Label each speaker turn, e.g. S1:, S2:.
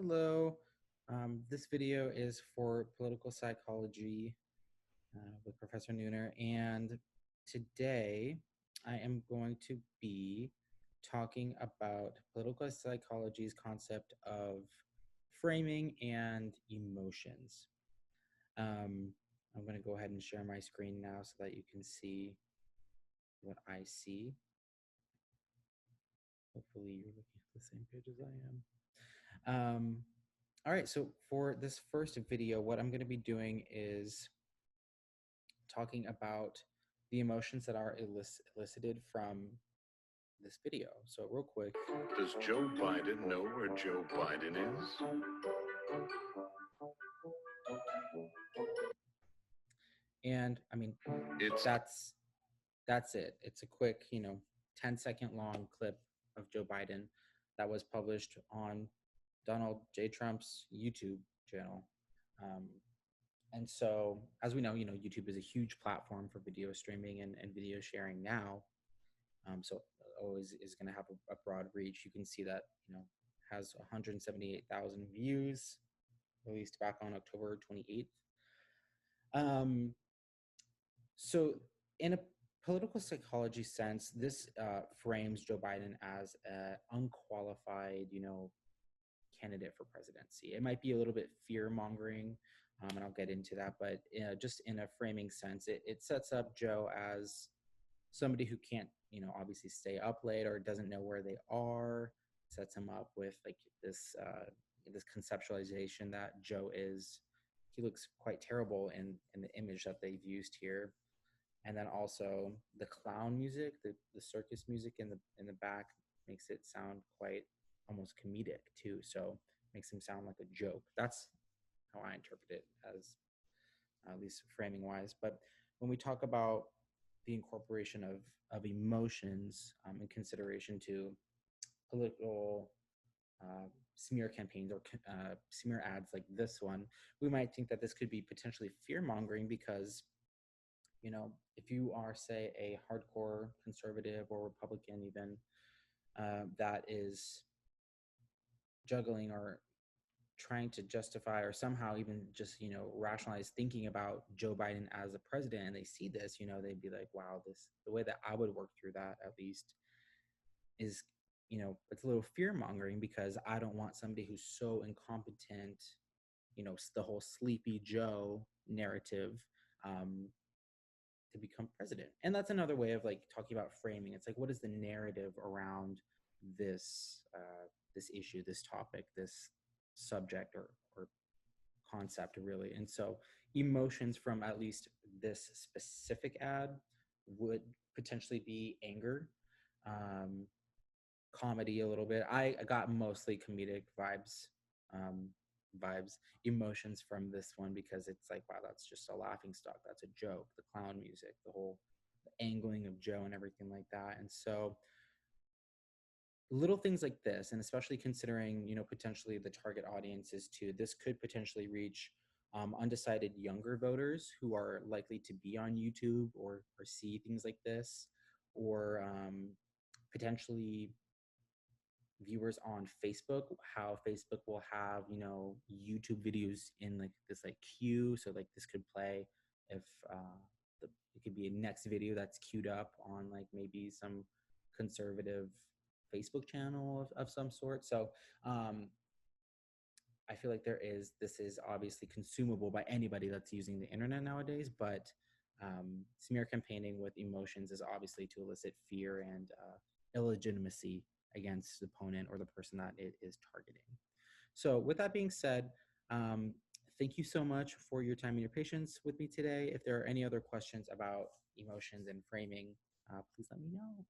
S1: Hello. This video is for political psychology with Professor Nooner, and today I am going to be talking about political psychology's concept of framing and emotions. I'm going to go ahead and share my screen now so that you can see what I see. Hopefully you're looking at the same page as I am. All right, so for this first video, what I'm going to be doing is talking about the emotions that are elicited from this video. So real quick.
S2: Does Joe Biden know where Joe Biden is?
S1: And I mean, that's it. It's a quick, 10-second long clip of Joe Biden that was published on Donald J. Trump's YouTube channel. And so, as we know, YouTube is a huge platform for video streaming and video sharing now. So always is going to have a broad reach. You can see that, has 178,000 views, released back on October 28th. So in a political psychology sense, this frames Joe Biden as an unqualified, candidate for presidency. It might be a little bit fear-mongering, and I'll get into that, but just in a framing sense, it sets up Joe as somebody who can't, obviously stay up late or doesn't know where they are. Sets him up with like this conceptualization that Joe he looks quite terrible in the image that they've used here. And then also the clown music, the circus music in the back makes it sound quite almost comedic too. So makes him sound like a joke. That's how I interpret it, as at least framing wise. But when we talk about the incorporation of emotions in consideration to political smear campaigns or smear ads like this one, we might think that this could be potentially fear mongering because, if you are, say, a hardcore conservative or Republican even, that is juggling or trying to justify or somehow even just, rationalize thinking about Joe Biden as a president, and they see this, they'd be like, wow, the way that I would work through that at least is, it's a little fear mongering because I don't want somebody who's so incompetent, the whole Sleepy Joe narrative, to become president. And that's another way of like talking about framing. It's like, what is the narrative around this this issue, this topic, this subject or concept, really? And so emotions from at least this specific ad would potentially be anger, comedy a little bit. I got mostly comedic vibes, emotions from this one because it's like, wow, that's just a laughing stock. That's a joke. The clown music, the whole angling of Joe and everything like that. And so little things like this, and especially considering, potentially the target audiences too, this could potentially reach undecided younger voters who are likely to be on YouTube or see things like this, or potentially viewers on Facebook, how Facebook will have, YouTube videos in like this like queue. So like this could play if it could be a next video that's queued up on like maybe some conservative Facebook channel of some sort. So I feel like this is obviously consumable by anybody that's using the internet nowadays, but smear campaigning with emotions is obviously to elicit fear and illegitimacy against the opponent or the person that it is targeting. So with that being said, thank you so much for your time and your patience with me today. If there are any other questions about emotions and framing, please let me know.